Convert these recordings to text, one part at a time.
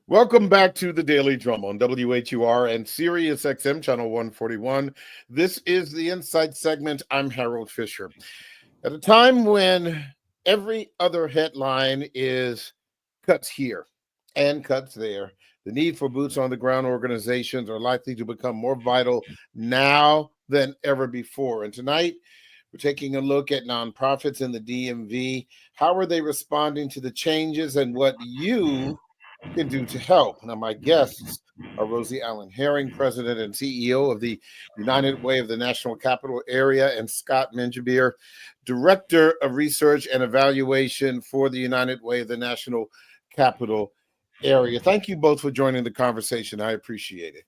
Welcome back to the Daily Drum on WHUR and Sirius XM Channel 141. This is the Insight segment. I'm Harold Fisher. At a time when every other headline is cuts here and cuts there, the need for boots on the ground organizations are likely to become more vital now than ever before. And tonight, we're taking a look at nonprofits in the DMV. How are they responding to the changes and what you can do to help? Now, my guests are Rosie Allen Herring, President and CEO of the United Way of the National Capital Area, and Scott Minjabir, Director of Research and Evaluation for the United Way of the National Capital Area. Thank you both for joining the conversation. I appreciate it.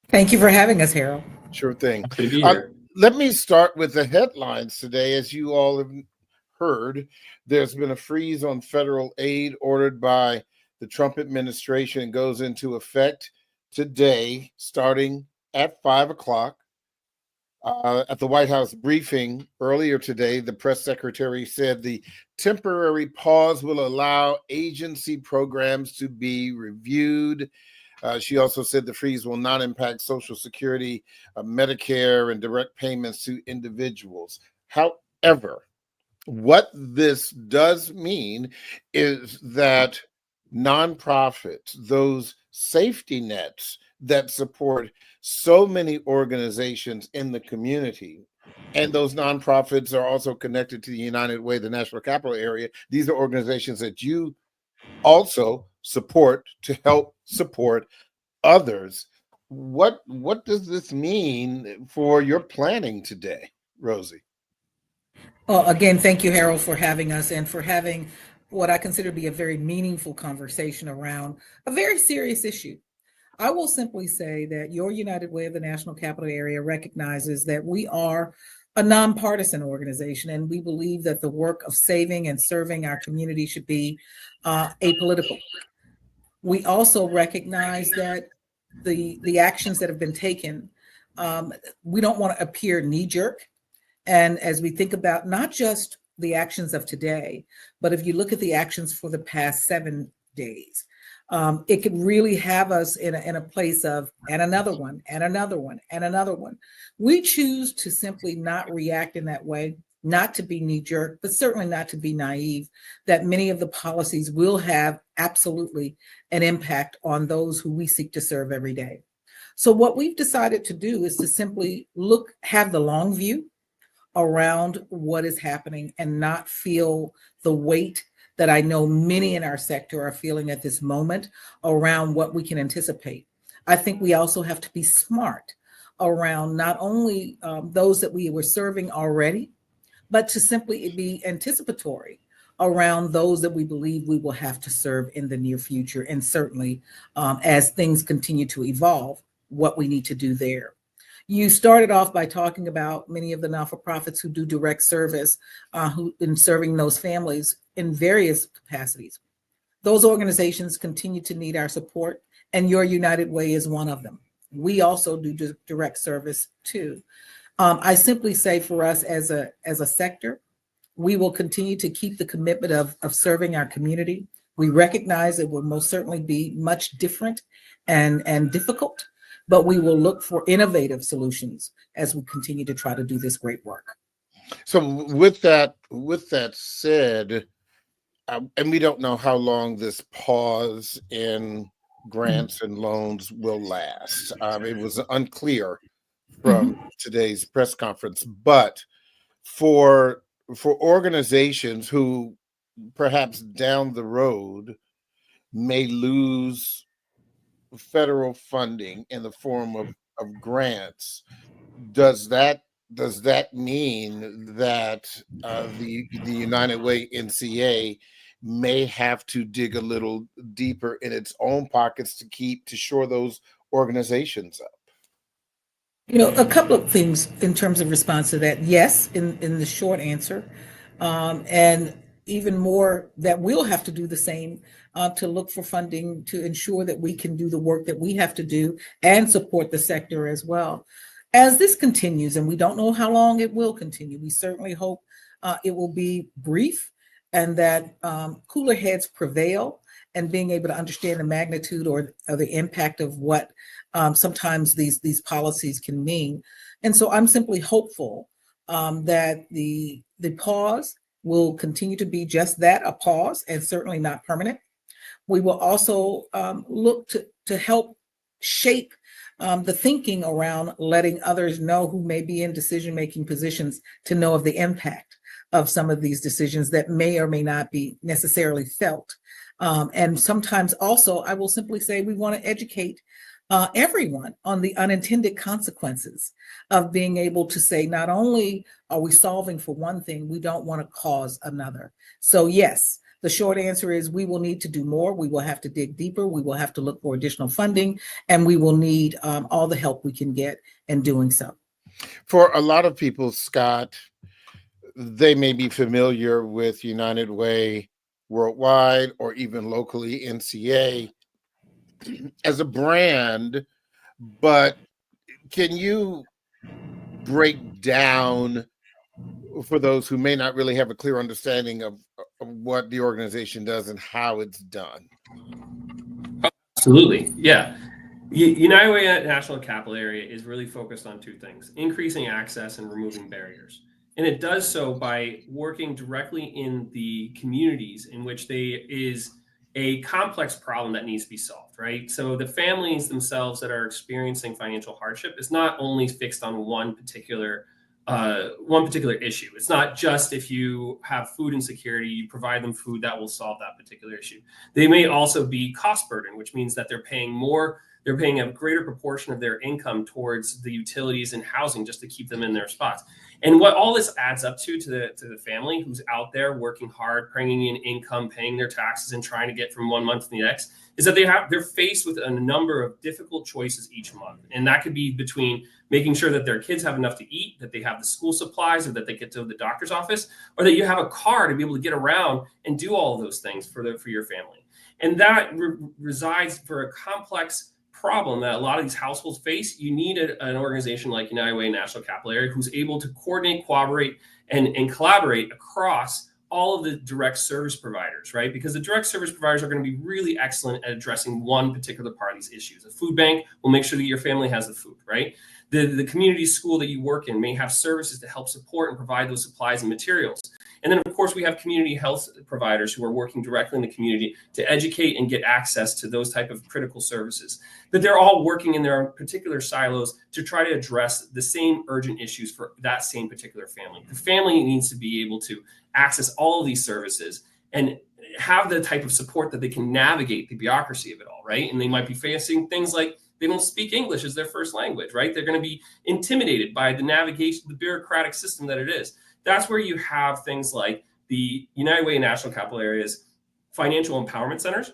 Thank you for having us, Harold. Sure thing. Happy to be here. Let me start with the headlines today. As you all have heard, there's been a freeze on federal aid ordered by the Trump administration and goes into effect today, starting at 5 o'clock. At the White House briefing earlier today, the press secretary said the temporary pause will allow agency programs to be reviewed. She also said the freeze will not impact Social Security, Medicare, and direct payments to individuals. However, what this does mean is that nonprofits, those safety nets that support so many organizations in the community, and those nonprofits are also connected to the United Way, the National Capital Area. These are organizations that you also support to help support others. What does this mean for your planning today, Rosie? Well, again, thank you, Harold, for having us and for having what I consider to be a very meaningful conversation around a very serious issue. I will simply say that your United Way of the National Capital Area recognizes that we are a nonpartisan organization, and we believe that the work of saving and serving our community should be apolitical. We also recognize that the actions that have been taken, we don't want to appear knee-jerk. And as we think about not just the actions of today, but if you look at the actions for the past 7 days, it could really have us in a place of, and another one, and another one, and another one. We choose to simply not react in that way, not to be knee-jerk, but certainly not to be naive, that many of the policies will have absolutely an impact on those who we seek to serve every day. So what we've decided to do is to simply have the long view around what is happening and not feel the weight that I know many in our sector are feeling at this moment around what we can anticipate. I think we also have to be smart around not only those that we were serving already, but to simply be anticipatory around those that we believe we will have to serve in the near future. And certainly as things continue to evolve, what we need to do there. You started off by talking about many of the not-for-profits who do direct service, who in serving those families in various capacities. Those organizations continue to need our support, and your United Way is one of them. We also do direct service too. I simply say for us as a sector, we will continue to keep the commitment of serving our community. We recognize it will most certainly be much different and difficult, but we will look for innovative solutions as we continue to try to do this great work. So with that said, and we don't know how long this pause in grants and loans will last. It was unclear from today's press conference, but for organizations who perhaps down the road may lose federal funding in the form of grants, does that mean that the United Way NCA may have to dig a little deeper in its own pockets to shore those organizations up? You know, a couple of things in terms of response to that. Yes, in the short answer, and even more that we'll have to do the same to look for funding to ensure that we can do the work that we have to do and support the sector as well. As this continues, and we don't know how long it will continue, we certainly hope it will be brief and that cooler heads prevail and being able to understand the magnitude or the impact of what sometimes these policies can mean. And so I'm simply hopeful that the pause will continue to be just that, a pause, and certainly not permanent. We will also look to help shape the thinking around letting others know who may be in decision-making positions to know of the impact of some of these decisions that may or may not be necessarily felt. And sometimes also, I will simply say we want to educate everyone on the unintended consequences of being able to say, not only are we solving for one thing, we don't want to cause another. So yes, the short answer is we will need to do more. We will have to dig deeper. We will have to look for additional funding, and we will need all the help we can get in doing so. For a lot of people, Scott, they may be familiar with United Way worldwide or even locally NCA as a brand, but can you break down for those who may not really have a clear understanding of what the organization does and how it's done? Absolutely. Yeah. United Way National Capital Area is really focused on two things: increasing access and removing barriers. And it does so by working directly in the communities in which there is a complex problem that needs to be solved, right? So the families themselves that are experiencing financial hardship is not only fixed on one particular issue. It's not just if you have food insecurity, you provide them food that will solve that particular issue. They may also be cost burden, which means that they're paying a greater proportion of their income towards the utilities and housing just to keep them in their spots. And what all this adds up to the family who's out there working hard, bringing in income, paying their taxes, and trying to get from one month to the next, is that they're faced with a number of difficult choices each month. And that could be between making sure that their kids have enough to eat, that they have the school supplies, or that they get to the doctor's office, or that you have a car to be able to get around and do all of those things for your family. And that resides for a complex problem that a lot of these households face. You need an organization like United Way National Capital Area who's able to coordinate, cooperate, and collaborate across all of the direct service providers, right? Because the direct service providers are going to be really excellent at addressing one particular part of these issues. A food bank will make sure that your family has the food, right? The community school that you work in may have services to help support and provide those supplies and materials. And then, of course, we have community health providers who are working directly in the community to educate and get access to those type of critical services. But they're all working in their particular silos to try to address the same urgent issues for that same particular family. The family needs to be able to access all of these services and have the type of support that they can navigate the bureaucracy of it all, right? And they might be facing things like they don't speak English as their first language, right? They're going to be intimidated by the navigation, the bureaucratic system that it is. That's where you have things like the United Way National Capital Area's financial empowerment centers,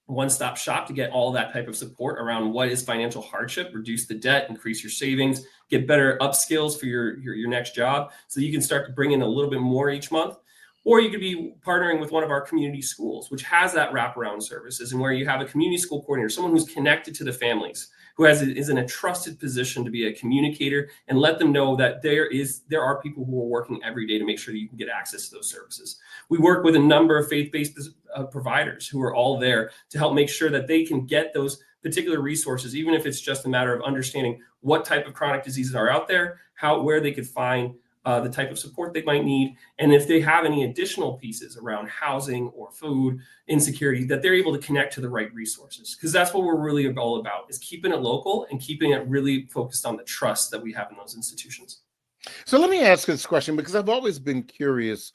one-stop shop to get all that type of support around what is financial hardship, reduce the debt, increase your savings, get better upskills for your next job so you can start to bring in a little bit more each month. Or you could be partnering with one of our community schools, which has that wraparound services, and where you have a community school coordinator, someone who's connected to the families, who is in a trusted position to be a communicator and let them know that there are people who are working every day to make sure that you can get access to those services. We work with a number of faith-based providers who are all there to help make sure that they can get those particular resources, even if it's just a matter of understanding what type of chronic diseases are out there, where they could find the type of support they might need, and if they have any additional pieces around housing or food insecurity, that they're able to connect to the right resources. Because that's what we're really all about, is keeping it local and keeping it really focused on the trust that we have in those institutions. So let me ask this question, because I've always been curious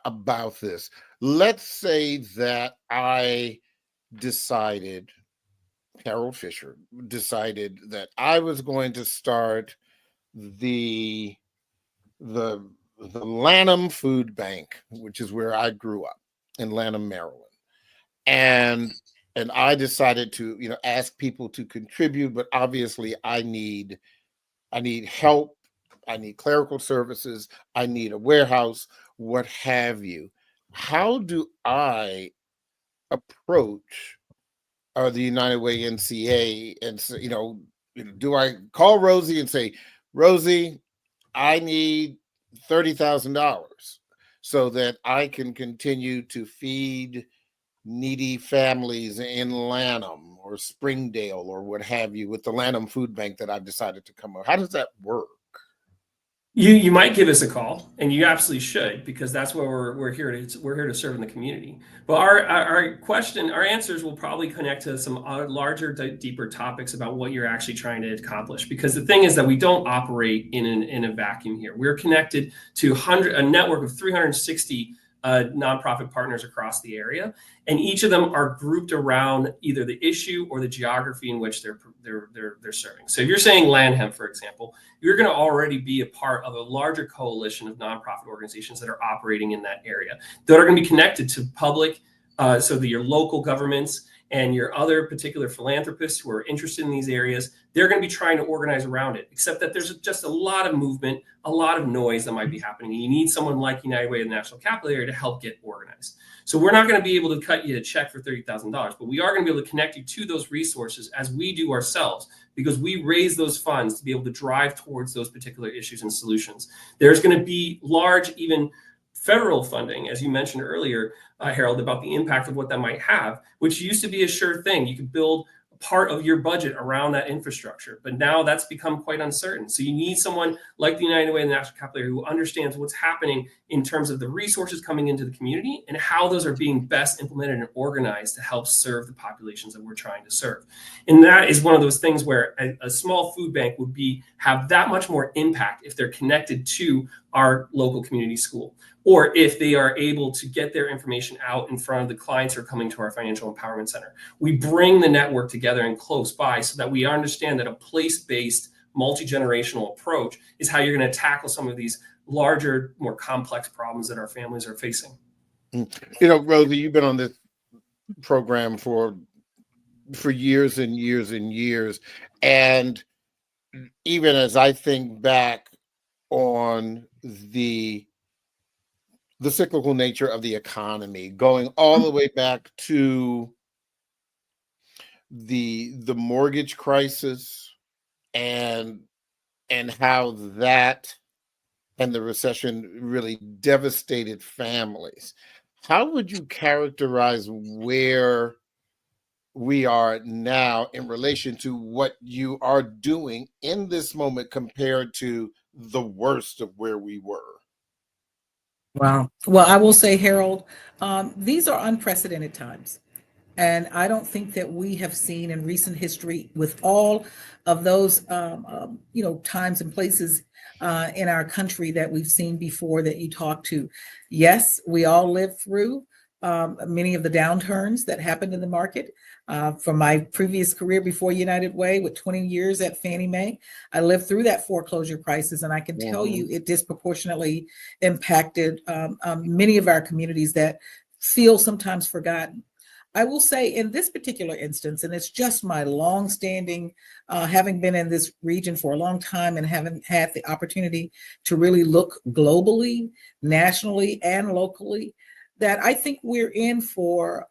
about this. Let's say that I decided, Harold Fisher decided that I was going to start the Lanham Food Bank, which is where I grew up in Lanham, Maryland. And I decided to, ask people to contribute, but obviously I need help. I need clerical services. I need a warehouse, what have you. How do I approach the United Way NCA? And, do I call Rosie and say, Rosie, I need $30,000 so that I can continue to feed needy families in Lanham or Springdale or what have you with the Lanham Food Bank that I've decided to come up? How does that work? You might give us a call, and you absolutely should, because that's what we're here to serve in the community. But our answers will probably connect to some larger, deeper topics about what you're actually trying to accomplish. Because the thing is that we don't operate in a vacuum here. We're connected to a network of 360 nonprofit partners across the area, and each of them are grouped around either the issue or the geography in which they're serving. So if you're saying Lanham, for example, you're going to already be a part of a larger coalition of nonprofit organizations that are operating in that area that are going to be connected to public, so that your local governments and your other particular philanthropists who are interested in these areas, they're going to be trying to organize around it, except that there's just a lot of movement, a lot of noise that might be happening. And you need someone like United Way of the National Capital Area to help get organized. So we're not going to be able to cut you a check for $30,000, but we are going to be able to connect you to those resources as we do ourselves, because we raise those funds to be able to drive towards those particular issues and solutions. There's going to be large, even federal funding, as you mentioned earlier, Harold, about the impact of what that might have, which used to be a sure thing. You could build part of your budget around that infrastructure, but now that's become quite uncertain. So you need someone like the United Way of the National Capital Area who understands what's happening in terms of the resources coming into the community and how those are being best implemented and organized to help serve the populations that we're trying to serve. And that is one of those things where a small food bank would have that much more impact if they're connected to our local community school, or if they are able to get their information out in front of the clients who are coming to our financial empowerment center. We bring the network together and close by so that we understand that a place-based, multi-generational approach is how you're going to tackle some of these larger, more complex problems that our families are facing. You know, Rosie, you've been on this program for years and years and years. And even as I think back on the cyclical nature of the economy, going all the way back to the mortgage crisis and how that and the recession really devastated families. How would you characterize where we are now in relation to what you are doing in this moment compared to the worst of where we were? Wow. Well, I will say, Harold, these are unprecedented times. And I don't think that we have seen in recent history, with all of those, times and places in our country that we've seen before that you talked to. Yes, we all lived through many of the downturns that happened in the market. From my previous career before United Way, with 20 years at Fannie Mae, I lived through that foreclosure crisis, and I can tell you it disproportionately impacted many of our communities that feel sometimes forgotten. I will say in this particular instance, and it's just my longstanding, having been in this region for a long time and having had the opportunity to really look globally, nationally, and locally, that I think we're in for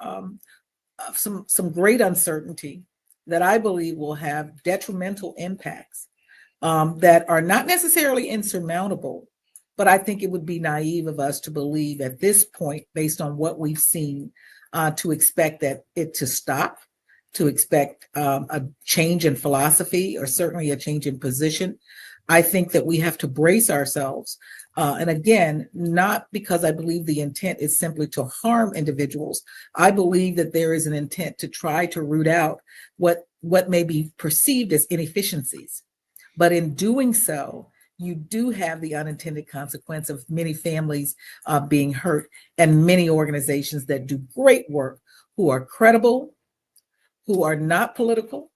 some great uncertainty that I believe will have detrimental impacts that are not necessarily insurmountable, but I think it would be naive of us to believe at this point, based on what we've seen, to expect that it to stop, to expect a change in philosophy or certainly a change in position. I think that we have to brace ourselves. And again, not because I believe the intent is simply to harm individuals. I believe that there is an intent to try to root out what may be perceived as inefficiencies. But in doing so, you do have the unintended consequence of many families being hurt, and many organizations that do great work, who are credible, who are not political,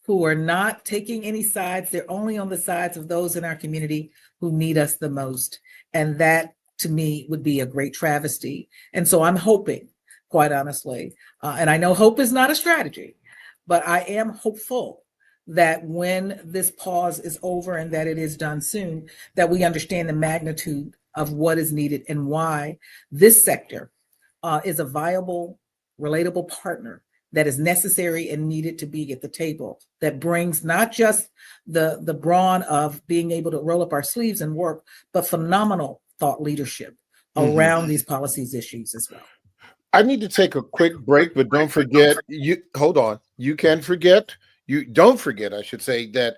who are not taking any sides. They're only on the sides of those in our community who need us the most. And that, to me, would be a great travesty. And so I'm hoping, quite honestly, and I know hope is not a strategy, but I am hopeful that when this pause is over and that it is done soon, that we understand the magnitude of what is needed and why this sector is a viable, relatable partner that is necessary and needed to be at the table, that brings not just the brawn of being able to roll up our sleeves and work, but phenomenal thought leadership around these policies issues as well. I need to take a quick break, but don't forget, you hold on. You can forget, you don't forget, I should say, that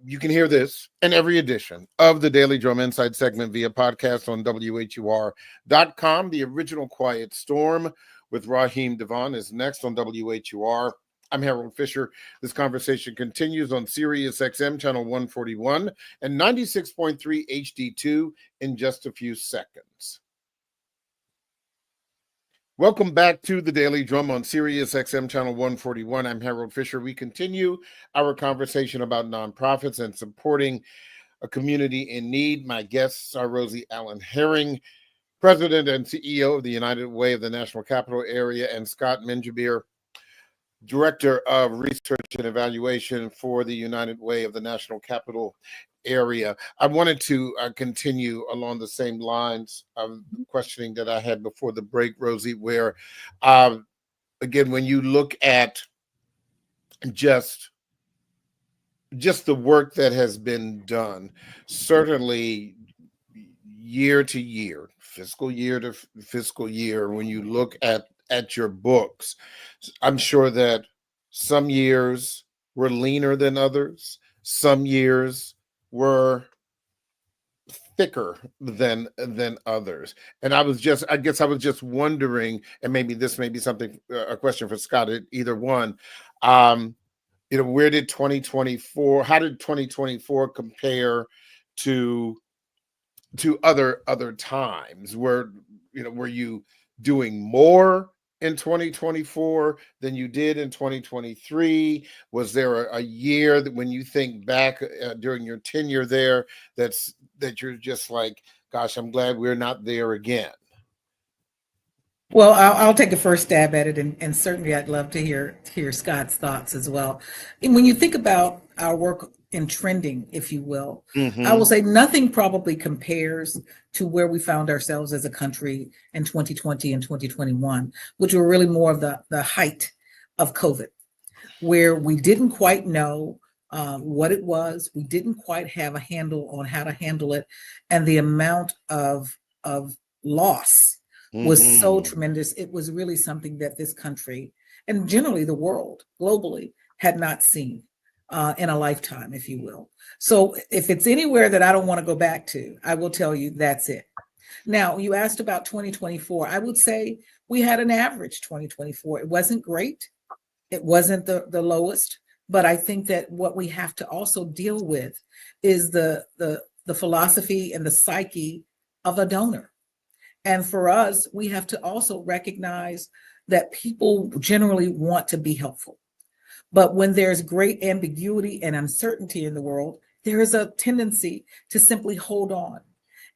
you can hear this in every edition of the Daily Drum Inside segment via podcast on WHUR.com. The original Quiet Storm with Raheem Devon is next on WHUR. I'm Harold Fisher. This conversation continues on Sirius XM channel 141 and 96.3 HD2 in just a few seconds. Welcome back to the Daily Drum on Sirius XM channel 141. I'm Harold Fisher. We continue our conversation about nonprofits and supporting a community in need. My guests are Rosie Allen Herring, President and CEO of the United Way of the National Capital Area, and Scott Minjabir, Director of Research and Evaluation for the United Way of the National Capital Area. I wanted to continue along the same lines of questioning that I had before the break, Rosie, where, again, when you look at just the work that has been done, certainly year to year, fiscal year to fiscal year, when you look at your books, I'm sure that some years were leaner than others. Some years were thicker than others. And I guess I was just wondering, and maybe this may be something, a question for Scott, either one, where did 2024, how did 2024 compare to other times? Were you doing more in 2024 than you did in 2023? Was there a year that, when you think back during your tenure there, that you're just like, gosh, I'm glad we're not there again? Well, I'll take a first stab at it, and certainly I'd love to hear Scott's thoughts as well. And when you think about our work in trending, if you will, I will say nothing probably compares to where we found ourselves as a country in 2020 and 2021, which were really more of the height of COVID, where we didn't quite know what it was. We didn't quite have a handle on how to handle it. And the amount of loss was so tremendous. It was really something that this country, and generally the world globally, had not seen in a lifetime, if you will. So if it's anywhere that I don't want to go back to, I will tell you that's it. Now, you asked about 2024. I would say we had an average 2024. It wasn't great. It wasn't the lowest. But I think that what we have to also deal with is the philosophy and the psyche of a donor. And for us, we have to also recognize that people generally want to be helpful. But when there's great ambiguity and uncertainty in the world, there is a tendency to simply hold on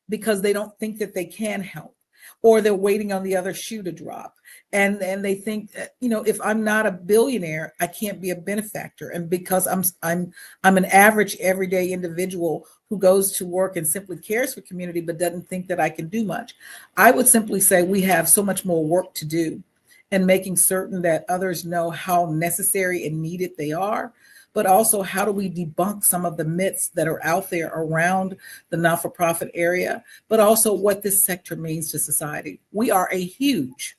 because they don't think that they can help, or they're waiting on the other shoe to drop. And they think that, if I'm not a billionaire, I can't be a benefactor. And because I'm an average everyday individual who goes to work and simply cares for community, but doesn't think that I can do much, I would simply say we have so much more work to do in making certain that others know how necessary and needed they are, but also how do we debunk some of the myths that are out there around the not-for-profit area, but also what this sector means to society. We are a huge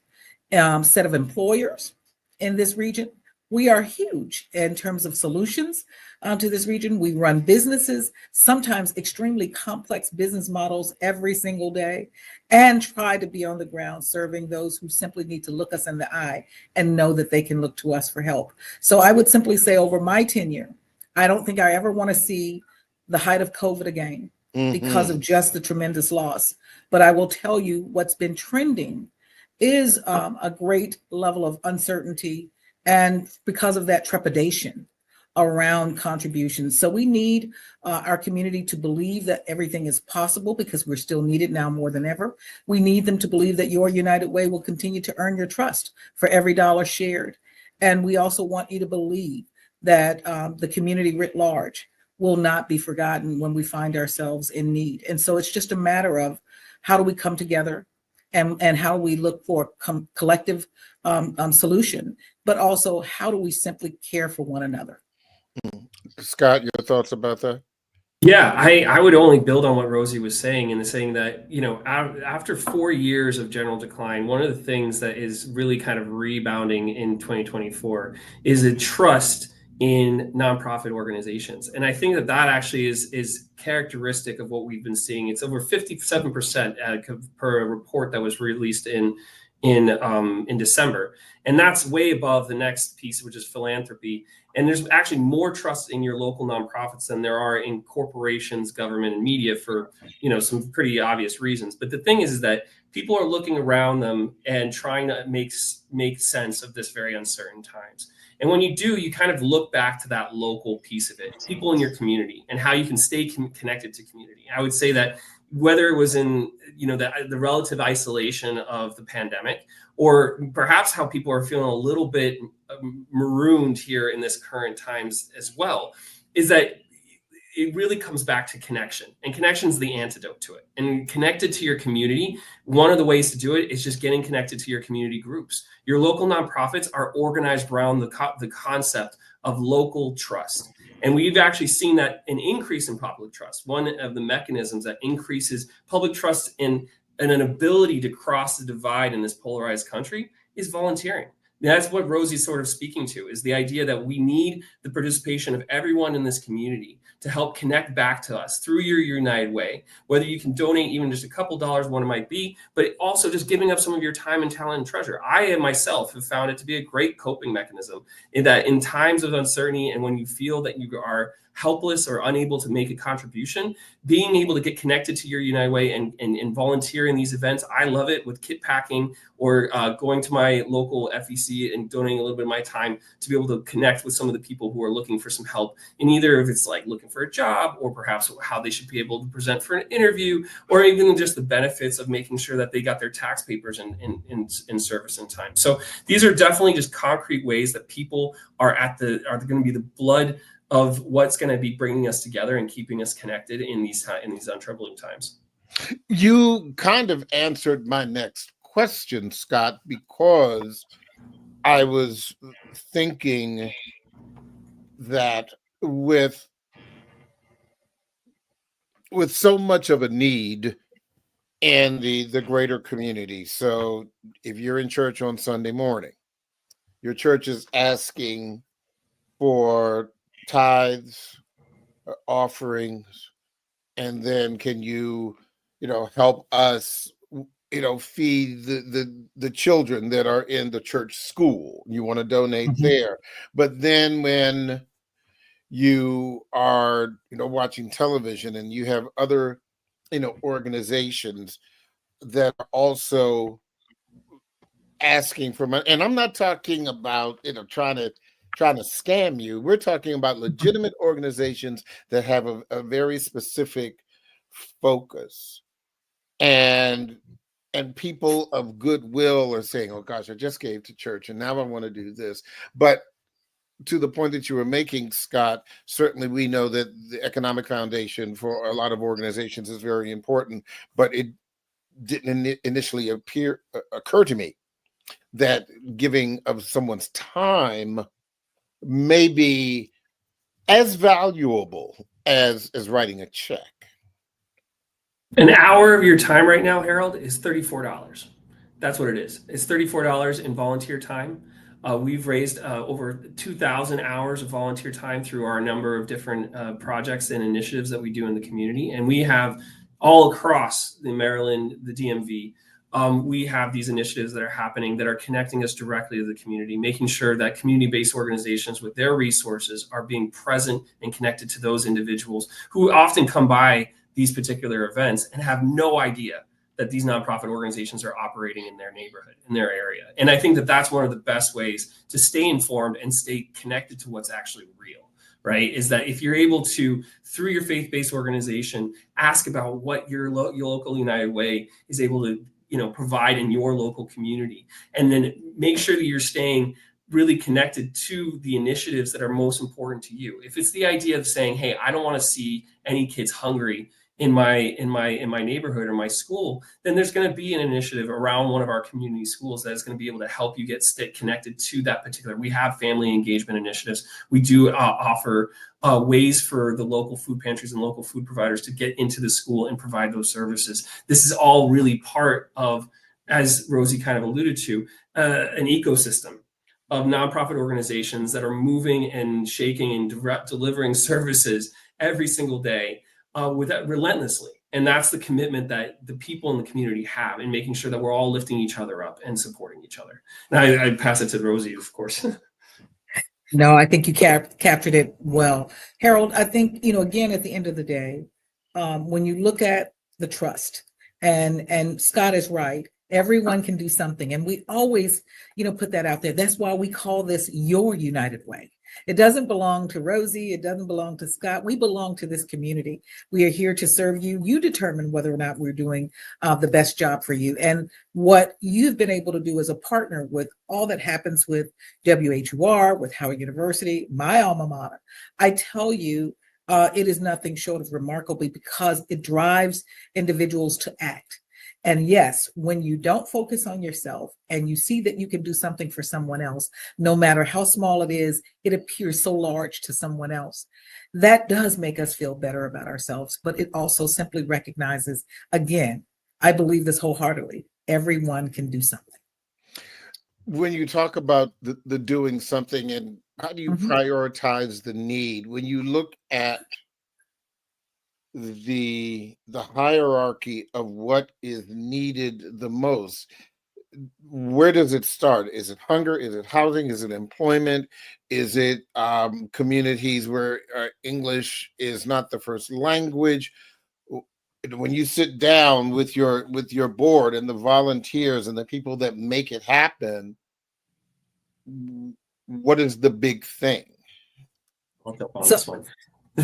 set of employers in this region. We are huge in terms of solutions to this region. We run businesses, sometimes extremely complex business models every single day, and try to be on the ground serving those who simply need to look us in the eye and know that they can look to us for help. So I would simply say, over my tenure, I don't think I ever want to see the height of COVID again because of just the tremendous loss. But I will tell you what's been trending is a great level of uncertainty, and because of that, trepidation around contributions. So we need our community to believe that everything is possible, because we're still needed now more than ever. We need them to believe that your United Way will continue to earn your trust for every dollar shared. And we also want you to believe that the community writ large will not be forgotten when we find ourselves in need. And so it's just a matter of how do we come together and how we look for collective solution, but also how do we simply care for one another. Scott, your thoughts about that? Yeah, I would only build on what Rosie was saying, and saying that, after 4 years of general decline, one of the things that is really kind of rebounding in 2024 is a trust in nonprofit organizations. And I think that that actually is characteristic of what we've been seeing. It's over 57% per a report that was released in December. And that's way above the next piece, which is philanthropy. And there's actually more trust in your local nonprofits than there are in corporations, government, and media for, some pretty obvious reasons. But the thing is that people are looking around them and trying to make sense of this very uncertain times. And when you do, you kind of look back to that local piece of it, people in your community, and how you can stay connected to community. I would say that whether it was in, the relative isolation of the pandemic, or perhaps how people are feeling a little bit marooned here in this current times as well, is that it really comes back to connection, and connection is the antidote to it. And connected to your community, one of the ways to do it is just getting connected to your community groups. Your local nonprofits are organized around the concept of local trust. And we've actually seen that an increase in public trust. One of the mechanisms that increases public trust in an ability to cross the divide in this polarized country is volunteering. That's what Rosie's sort of speaking to, is the idea that we need the participation of everyone in this community to help connect back to us through your United Way, whether you can donate even just a couple dollars, what it might be, but also just giving up some of your time and talent and treasure. I myself have found it to be a great coping mechanism, in that in times of uncertainty and when you feel that you are helpless or unable to make a contribution, being able to get connected to your United Way and volunteer in these events. I love it, with kit packing or going to my local FEC and donating a little bit of my time to be able to connect with some of the people who are looking for some help in either if it's like looking for a job, or perhaps how they should be able to present for an interview, or even just the benefits of making sure that they got their tax papers in service in time. So these are definitely just concrete ways that people are going to be the blood of what's going to be bringing us together and keeping us connected in these untroubling times. You kind of answered my next question, Scott, because I was thinking that with so much of a need in the greater community. So if you're in church on Sunday morning, your church is asking for tithes, offerings, and then can you help us feed the children that are in the church school. You want to donate there. But then when you are watching television and you have other organizations that are also asking for money, and I'm not talking about trying to scam you. We're talking about legitimate organizations that have a very specific focus, and people of goodwill are saying, oh gosh, I just gave to church and now I want to do this. But to the point that you were making, Scott, certainly we know that the economic foundation for a lot of organizations is very important, but it didn't initially occur to me that giving of someone's time may be as valuable as writing a check. An hour of your time right now, Harold, is $34. That's what it is. It's $34 in volunteer time. We've raised over 2,000 hours of volunteer time through our number of different projects and initiatives that we do in the community. And we have all across the Maryland, the DMV, we have these initiatives that are happening that are connecting us directly to the community, making sure that community-based organizations with their resources are being present and connected to those individuals who often come by these particular events and have no idea that these nonprofit organizations are operating in their neighborhood, in their area. And I think that that's one of the best ways to stay informed and stay connected to what's actually real, right? Is that if you're able to, through your faith-based organization, ask about what your local United Way is able to provide in your local community, and then make sure that you're staying really connected to the initiatives that are most important to you. If it's the idea of saying, hey, I don't want to see any kids hungry in my neighborhood or my school, then there's going to be an initiative around one of our community schools that is going to be able to help you get connected to that particular. We have family engagement initiatives. We do offer ways for the local food pantries and local food providers to get into the school and provide those services. This is all really part of, as Rosie kind of alluded to, an ecosystem of nonprofit organizations that are moving and shaking and delivering services every single day with that relentlessly. And that's the commitment that the people in the community have in making sure that we're all lifting each other up and supporting each other. Now I pass it to Rosie, of course. No, I think you captured it well. Harold, I think, again, at the end of the day, when you look at the trust, and Scott is right, everyone can do something. And we always, put that out there. That's why we call this your United Way. It doesn't belong to Rosie. It doesn't belong to Scott. We belong to this community. We are here to serve you. You determine whether or not we're doing the best job for you. And what you've been able to do as a partner with all that happens with WHUR, with Howard University, my alma mater, I tell you, it is nothing short of remarkable because it drives individuals to act. And yes, when you don't focus on yourself and you see that you can do something for someone else, no matter how small it is, it appears so large to someone else. That does make us feel better about ourselves, but it also simply recognizes, again, I believe this wholeheartedly, everyone can do something. When you talk about the doing something and how do you prioritize the need, when you look at the hierarchy of what is needed the most, where does it start? Is it hunger? Is it housing? Is it employment? Is it communities where English is not the first language? When you sit down with your board and the volunteers and the people that make it happen, what is the big thing? I'll jump on this one.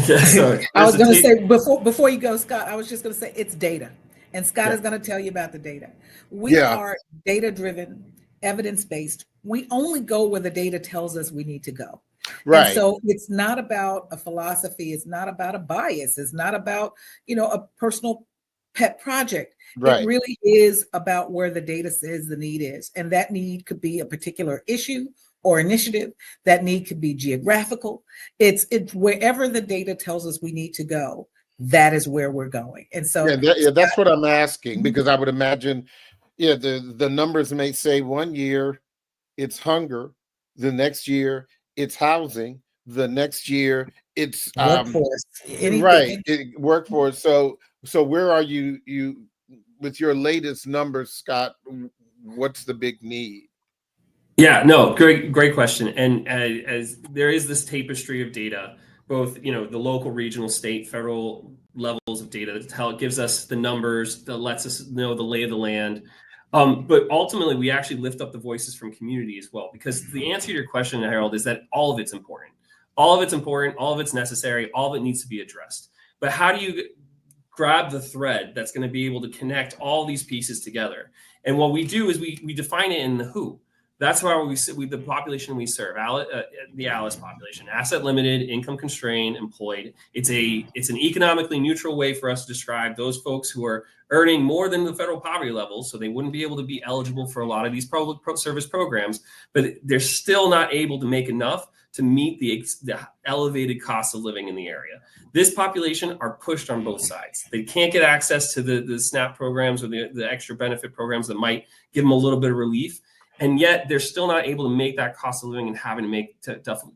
So I was going to say before you go, Scott, I was just going to say it's data, and Scott is going to tell you about the data. We are data-driven, evidence-based. We only go where the data tells us we need to go. Right. And so it's not about a philosophy. It's not about a bias. It's not about, a personal pet project. Right. It really is about where the data says the need is. And that need could be a particular issue or initiative. That need could be geographical. It's wherever the data tells us we need to go, that is where we're going. And so that's what I'm asking, because I would imagine, the numbers may say 1 year it's hunger, the next year it's housing, the next year it's workforce. Workforce. So where are you with your latest numbers, Scott? What's the big need? Yeah, no, great question. And as there is this tapestry of data, both, the local, regional, state, federal levels of data that gives us the numbers, that lets us know the lay of the land. But ultimately, we actually lift up the voices from community as well, because the answer to your question, Harold, is that all of it's important. All of it's important, all of it's necessary, all of it needs to be addressed. But how do you grab the thread that's going to be able to connect all these pieces together? And what we do is we define it in the WHO. That's why the population we serve, the ALICE population, asset limited, income constrained, employed. It's an economically neutral way for us to describe those folks who are earning more than the federal poverty level, so they wouldn't be able to be eligible for a lot of these public service programs, but they're still not able to make enough to meet the elevated cost of living in the area. This population are pushed on both sides. They can't get access to the SNAP programs or the extra benefit programs that might give them a little bit of relief. And yet they're still not able to make that cost of living and having to make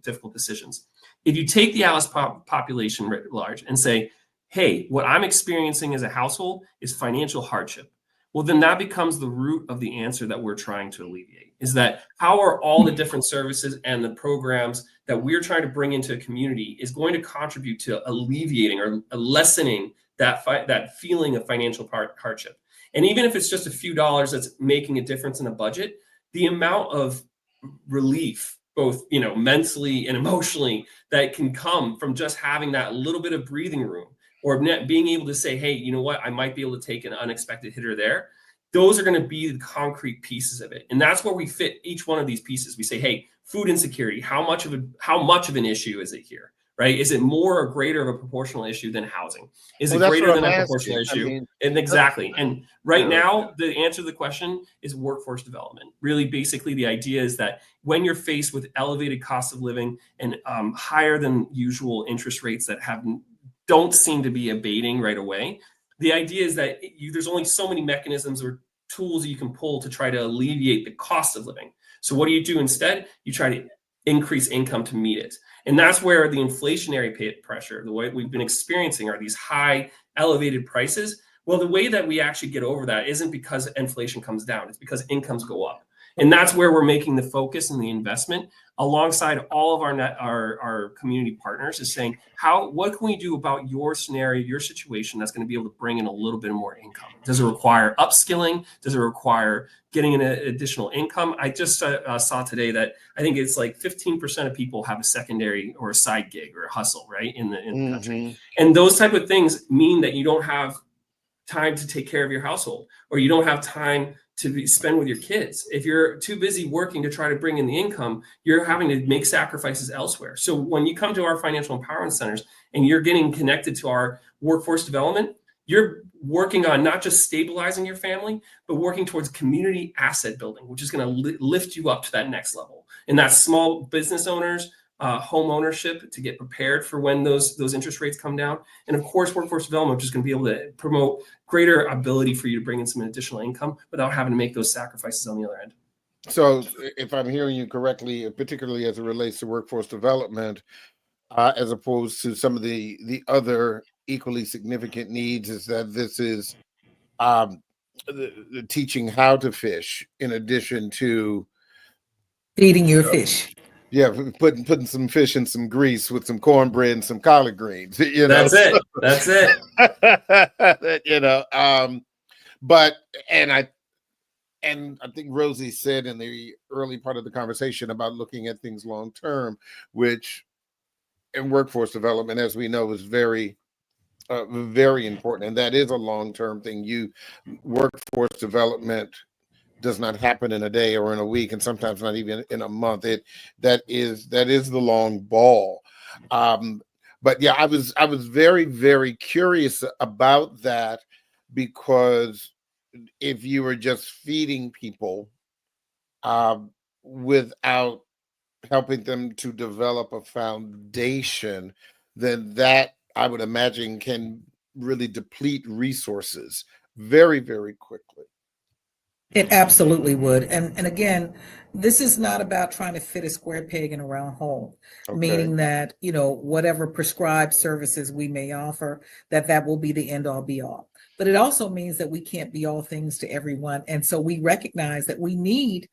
difficult decisions. If you take the ALICE population writ large and say, hey, what I'm experiencing as a household is financial hardship, well, then that becomes the root of the answer that we're trying to alleviate, is that how are all the different services and the programs that we're trying to bring into a community is going to contribute to alleviating or lessening that feeling of financial hardship. And even if it's just a few dollars that's making a difference in a budget, the amount of relief, both mentally and emotionally, that can come from just having that little bit of breathing room, or being able to say, hey, you know what, I might be able to take an unexpected hitter there. Those are going to be the concrete pieces of it. And that's where we fit each one of these pieces. We say, hey, food insecurity, how much of an issue is it here? right? Is it more or greater of a proportional issue than housing? Is Well, it that's greater what than I'm a asking. proportional I issue? mean, And exactly. And right Yeah. now, the answer to the question is workforce development. Really, basically, the idea is that when you're faced with elevated costs of living and higher than usual interest rates that don't seem to be abating right away, the idea is that there's only so many mechanisms or tools you can pull to try to alleviate the cost of living. So what do you do instead? You try to increase income to meet it. And that's where the inflationary pressure, the way we've been experiencing, are these high elevated prices. Well, the way that we actually get over that isn't because inflation comes down, it's because incomes go up. And that's where we're making the focus and the investment alongside all of our community partners, is saying, what can we do about your scenario, your situation, that's going to be able to bring in a little bit more income? Does it require upskilling? Does it require getting an additional income? I just saw today that I think it's like 15% of people have a secondary or a side gig or a hustle, right, in the country. And those type of things mean that you don't have time to take care of your household, or you don't have time to spend with your kids. If you're too busy working to try to bring in the income, you're having to make sacrifices elsewhere. So when you come to our financial empowerment centers and you're getting connected to our workforce development, you're working on not just stabilizing your family, but working towards community asset building, which is going to lift you up to that next level. And that's small business owners, home ownership, to get prepared for when those interest rates come down. And of course, workforce development, which is going to be able to promote greater ability for you to bring in some additional income without having to make those sacrifices on the other end. So if I'm hearing you correctly, particularly as it relates to workforce development, as opposed to some of the other equally significant needs, is that this is the teaching how to fish, in addition to Feeding your fish. Yeah, putting some fish in some grease with some cornbread and some collard greens. That's it. That's it. But I think Rosie said in the early part of the conversation about looking at things long term, which in workforce development, as we know, is very very important, and that is a long term thing. Workforce development does not happen in a day or in a week, and sometimes not even in a month. That is the long ball. But yeah, I was very, very curious about that, because if you were just feeding people without helping them to develop a foundation, then that, I would imagine, can really deplete resources very, very quickly. It absolutely would. And again, this is not about trying to fit a square peg in a round hole, meaning that, whatever prescribed services we may offer, that will be the end all be all. But it also means that we can't be all things to everyone. And so we recognize that we need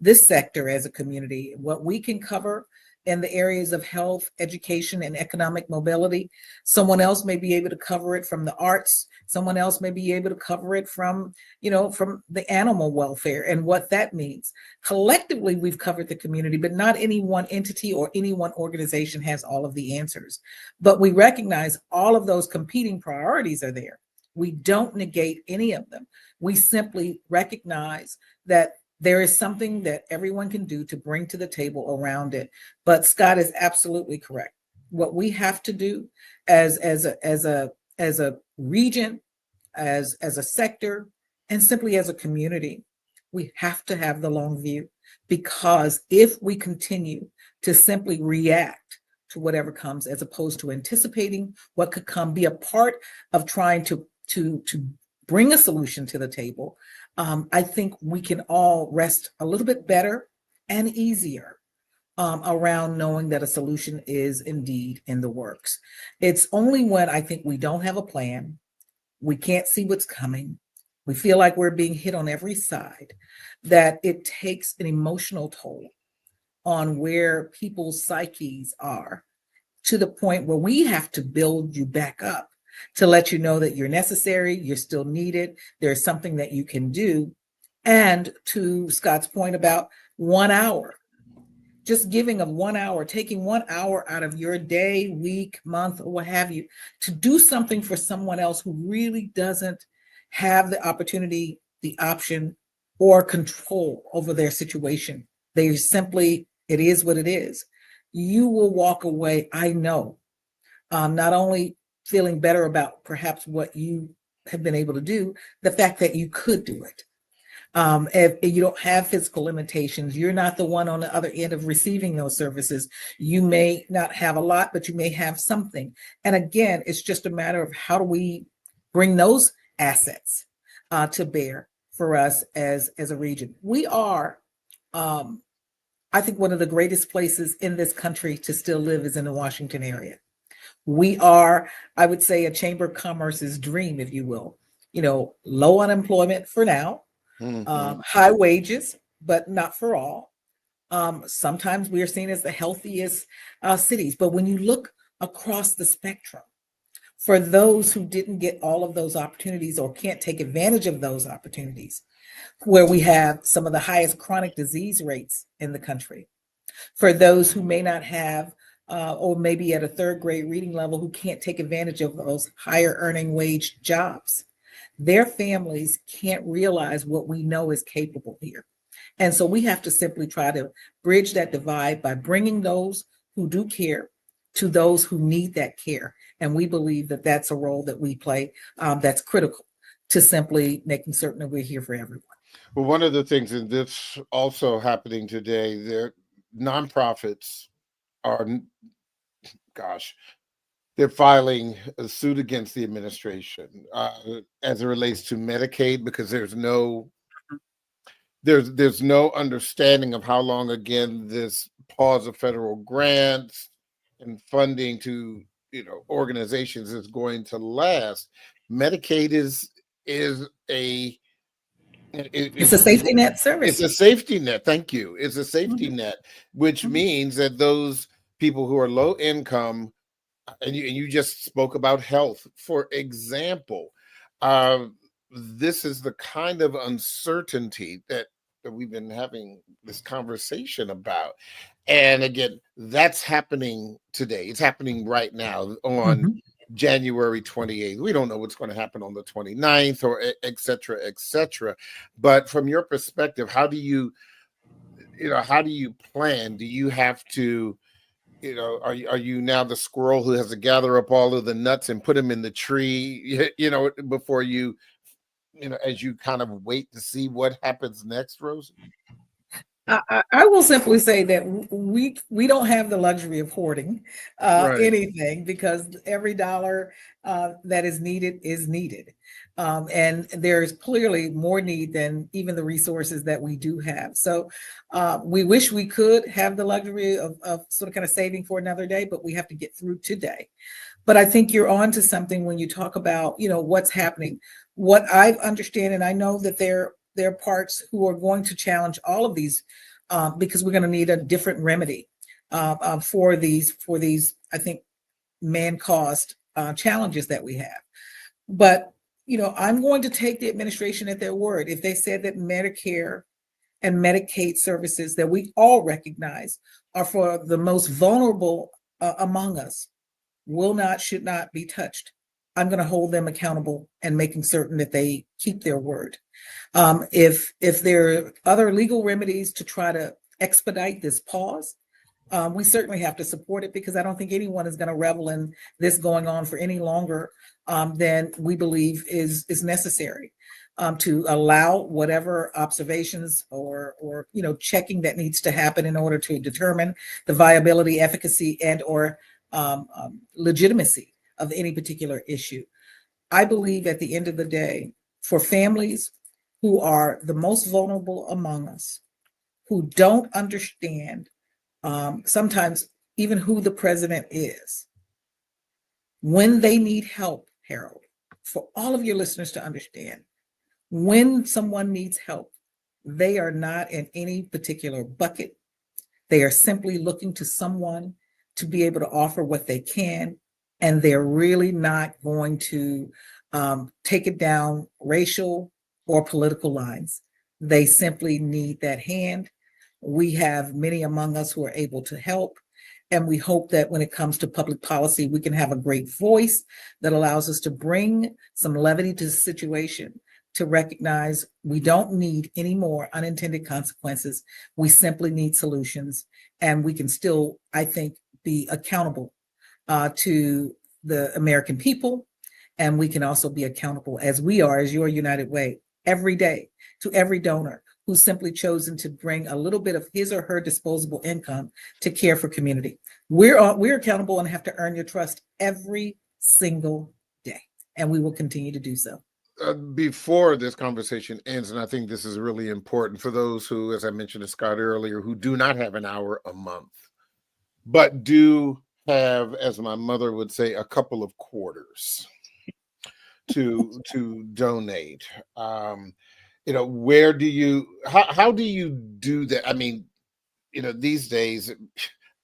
this sector as a community. What we can cover in the areas of health, education, and economic mobility, someone else may be able to cover it from the arts. Someone else may be able to cover it from the animal welfare and what that means. Collectively, we've covered the community, but not any one entity or any one organization has all of the answers. But we recognize all of those competing priorities are there. We don't negate any of them. We simply recognize that there is something that everyone can do to bring to the table around it. But Scott is absolutely correct. What we have to do as a region, as a sector, and simply as a community, we have to have the long view, because if we continue to simply react to whatever comes, as opposed to anticipating what could come, be a part of trying to bring a solution to the table, I think we can all rest a little bit better and easier around knowing that a solution is indeed in the works. It's only when I think we don't have a plan, we can't see what's coming, we feel like we're being hit on every side, that it takes an emotional toll on where people's psyches are, to the point where we have to build you back up to let you know that you're necessary, you're still needed, there's something that you can do. And to Scott's point about 1 hour, just giving of 1 hour, taking 1 hour out of your day, week, month, or what have you, to do something for someone else who really doesn't have the opportunity, the option, or control over their situation. They simply, it is what it is. You will walk away, I know, Not only feeling better about perhaps what you have been able to do, the fact that you could do it. If you don't have physical limitations, you're not the one on the other end of receiving those services. You may not have a lot, but you may have something. And again, it's just a matter of how do we bring those assets to bear for us as a region. We are, I think, one of the greatest places in this country to still live is in the Washington area. We are, I would say, a Chamber of Commerce's dream, if you will. Low unemployment for now. High wages, but not for all. Sometimes we are seen as the healthiest cities, but when you look across the spectrum, for those who didn't get all of those opportunities or can't take advantage of those opportunities, where we have some of the highest chronic disease rates in the country, for those who may not have or maybe at a third grade reading level who can't take advantage of those higher earning wage jobs, their families can't realize what we know is capable here. And so we have to simply try to bridge that divide by bringing those who do care to those who need that care. And we believe that that's a role that we play that's critical to simply making certain that we're here for everyone. Well, one of the things, and this also happening today, there nonprofits are, they're filing a suit against the administration as it relates to Medicaid, because there's no understanding of how long, again, this pause of federal grants and funding to organizations is going to last. Medicaid is a it's a safety net service. It's a safety net. Thank you. It's a safety net, which means that those people who are low income, and you just spoke about health, for example, this is the kind of uncertainty that we've been having this conversation about. And again, that's happening today. It's happening right now on January 28th. We don't know what's going to happen on the 29th or et cetera, et cetera. But from your perspective, how do you plan? Do you have to, are you now the squirrel who has to gather up all of the nuts and put them in the tree, before you, as you kind of wait to see what happens next, Rosie? I will simply say that we don't have the luxury of hoarding anything, because every dollar that is needed is needed. And there's clearly more need than even the resources that we do have. So we wish we could have the luxury of sort of kind of saving for another day, but we have to get through today. But I think you're on to something when you talk about, what's happening. What I understand, and I know that there are parts who are going to challenge all of these because we're going to need a different remedy for these, I think, man-caused challenges that we have. But, I'm going to take the administration at their word. If they said that Medicare and Medicaid services that we all recognize are for the most vulnerable among us should not be touched, I'm going to hold them accountable and making certain that they keep their word. If there are other legal remedies to try to expedite this pause, we certainly have to support it, because I don't think anyone is going to revel in this going on for any longer than we believe is necessary, to allow whatever observations or checking that needs to happen in order to determine the viability, efficacy, and or legitimacy of any particular issue. I believe at the end of the day, for families who are the most vulnerable among us, who don't understand sometimes even who the president is, when they need help, Harold, for all of your listeners to understand, when someone needs help, they are not in any particular bucket. They are simply looking to someone to be able to offer what they can, and they're really not going to take it down racial or political lines. They simply need that hand. We have many among us who are able to help, and we hope that when it comes to public policy, we can have a great voice that allows us to bring some levity to the situation, to recognize we don't need any more unintended consequences. We simply need solutions, and we can still, I think, be accountable to the American people. And we can also be accountable, as we are, as your United Way, every day to every donor who's simply chosen to bring a little bit of his or her disposable income to care for community. We're accountable and have to earn your trust every single day, and we will continue to do so. Before this conversation ends, and I think this is really important for those who, as I mentioned to Scott earlier, who do not have an hour a month, but do have, as my mother would say, a couple of quarters to donate. Where do you, how do you do that? I mean, these days,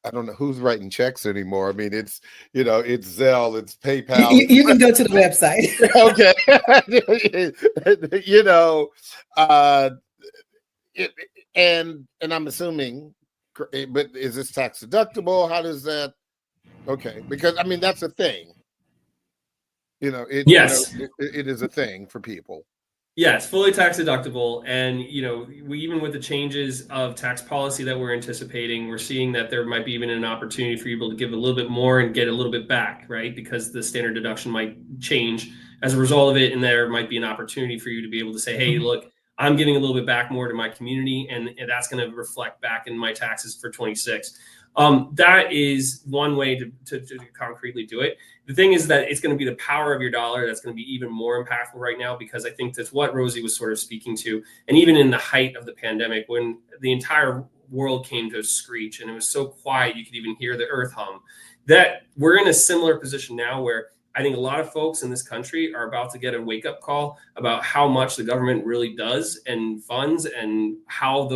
I don't know who's writing checks anymore. I mean, it's Zelle, it's PayPal. You can go to the website. Okay. And I'm assuming, but is this tax deductible? How does that? Okay, because I mean that's a thing. Yes, it is a thing for people. Yeah, it's fully tax deductible. And, we, even with the changes of tax policy that we're anticipating, we're seeing that there might be even an opportunity for people to give a little bit more and get a little bit back, right? Because the standard deduction might change as a result of it. And there might be an opportunity for you to be able to say, hey, look, I'm giving a little bit back more to my community, and that's going to reflect back in my taxes for 26. That is one way to concretely do it. The thing is that it's going to be the power of your dollar that's going to be even more impactful right now, because I think that's what Rosie was sort of speaking to. And even in the height of the pandemic, when the entire world came to a screech and it was so quiet you could even hear the earth hum, that we're in a similar position now where I think a lot of folks in this country are about to get a wake-up call about how much the government really does and funds, and how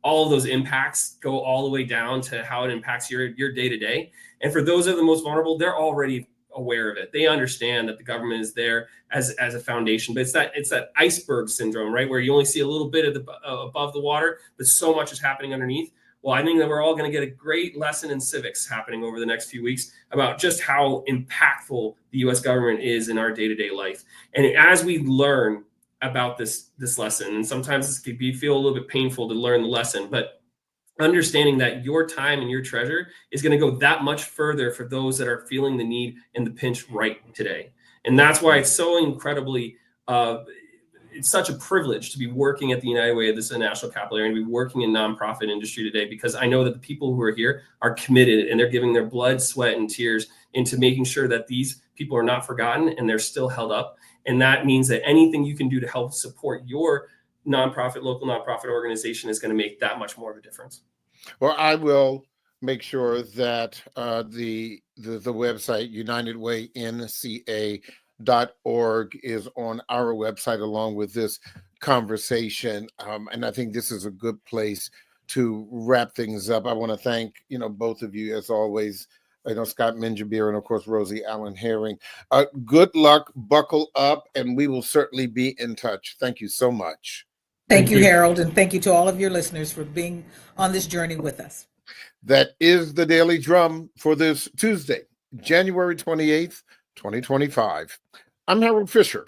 all of those impacts go all the way down to how it impacts your day-to-day. And for those of the most vulnerable, they're already aware of it. They understand that the government is there as a foundation, but it's that iceberg syndrome, right? Where you only see a little bit of above the water, but so much is happening underneath. Well, I think that we're all going to get a great lesson in civics happening over the next few weeks about just how impactful the U.S. government is in our day-to-day life. And as we learn about this lesson, and sometimes this can feel a little bit painful to learn the lesson, but understanding that your time and your treasure is going to go that much further for those that are feeling the need and the pinch right today. And that's why it's so incredibly it's such a privilege to be working at the United Way of this national capital area and be working in nonprofit industry today, because I know that the people who are here are committed, and they're giving their blood, sweat, and tears into making sure that these people are not forgotten and they're still held up. And that means that anything you can do to help support your local nonprofit organization is going to make that much more of a difference. Well, I will make sure that the website UnitedWayNCA.org is on our website along with this conversation. And I think this is a good place to wrap things up. I want to thank, both of you as always. Scott Minjabir and of course, Rosie Allen Herring. Good luck, buckle up, and we will certainly be in touch. Thank you so much. Thank you, Harold, and thank you to all of your listeners for being on this journey with us. That is the Daily Drum for this Tuesday, January 28th, 2025. I'm Harold Fisher.